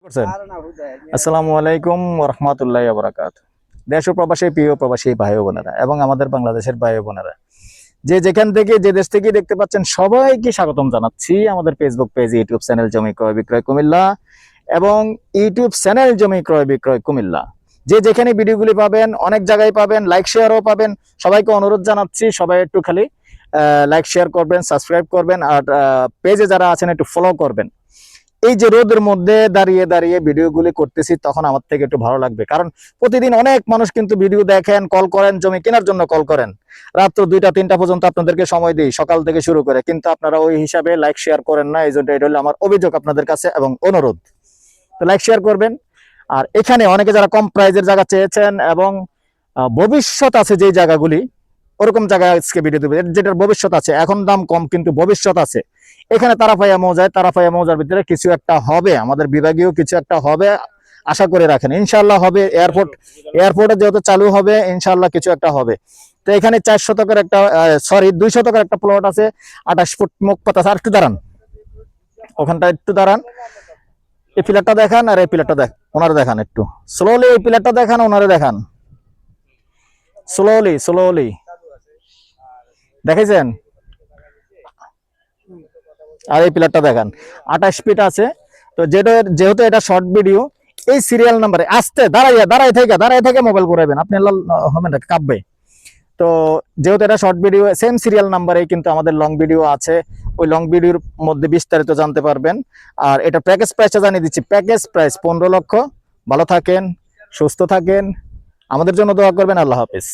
করছেন? আসসালামু আলাইকুম ওয়া রাহমাতুল্লাহি ওয়া বারাকাতুহু। দেশ ও প্রবাসী প্রিয় প্রবাসী ভাই ও বোনেরা এবং আমাদের বাংলাদেশের ভাই ও বোনেরা যে যেখান থেকে যে দেশ থেকে দেখতে পাচ্ছেন সবাইকে স্বাগতম জানাচ্ছি আমাদের ফেসবুক পেজ, ইউটিউব চ্যানেল জমি ক্রয় বিক্রয় কুমিল্লা এবং ইউটিউব চ্যানেল জমি ক্রয় বিক্রয় কুমিল্লা। যে যেখানে ভিডিওগুলি পাবেন, অনেক জায়গায় পাবেন, লাইক শেয়ারও পাবেন। সবাইকে অনুরোধ জানাচ্ছি সবাই একটু খালি লাইক শেয়ার করবেন, সাবস্ক্রাইব করবেন আর পেজে যারা আছেন একটু ফলো করবেন। এই যে রোদের মধ্যে দাঁড়িয়ে দাঁড়িয়ে ভিডিওগুলি করতেছি তখন আমার থেকে একটু ভালো লাগবে, কারণ প্রতিদিন অনেক মানুষ কিন্তু ভিডিও দেখেন, কল করেন, জমি কেনার জন্য কল করেন, রাত্র 2টা 3টা পর্যন্ত আপনাদেরকে সময় দিই সকাল থেকে শুরু করে, কিন্তু আপনারা ওই হিসাবে লাইক শেয়ার করেন না। এই জন্য এটা হলো আমার অভিযোগ আপনাদের কাছে এবং অনুরোধ। তো লাইক শেয়ার করবেন। আর এখানে অনেকে যারা কম প্রাইজের জায়গা চেয়েছেন এবং ভবিষ্যৎ আছে যেই জায়গাগুলি, ওরকম জায়গায় আজকে ভিডিও দেবে যেটার ভবিষ্যৎ আছে। এখন দাম কম কিন্তু ভবিষ্যৎ আছে। এখানে তারাপাইয়া মৌজায়, তারাপাইয়া মৌজার ভিতরে কিছু একটা হবে, আমাদের বিভাগীয় কিছু একটা হবে আশা করে রাখেন, ইনশাআল্লাহ হবে। এয়ারপোর্টে যেহেতু চালু হবে ইনশাআল্লাহ কিছু একটা হবে। তো এখানে 4 শতকের একটা 2 শতকের একটা প্লট আছে, 28 ফুট মুখ পাতা। আর একটু দাঁড়ান, ওখানটা একটু দাঁড়ান। এই পিলারটা দেখান আর এই পিলারটা ওনারে দেখান, একটু স্লোলি এই পিলারটা দেখান, ওনারে দেখান স্লোলি স্লোলি। দেখেছেন? আর এই পিলারটা দেখান, 28 ফিট আছে। তো যেহেতু এটা শর্ট ভিডিও, এই সিরিয়াল নাম্বারে আসতে দাঁড়াই থেকে মোবাইল ঘুরাবেন, আপনি হবেন না কাঁপবে। তো যেহেতু এটা শর্ট ভিডিও, সেম সিরিয়াল নাম্বারে কিন্তু আমাদের লং ভিডিও আছে। ওই লং ভিডিওর মধ্যে বিস্তারিত জানতে পারবেন। আর এটা প্যাকেজ প্রাইসটা জানিয়ে দিচ্ছি, প্যাকেজ প্রাইস 15 লক্ষ। ভালো থাকেন, সুস্থ থাকেন, আমাদের জন্য দোয়া করবেন। আল্লাহ হাফেজ।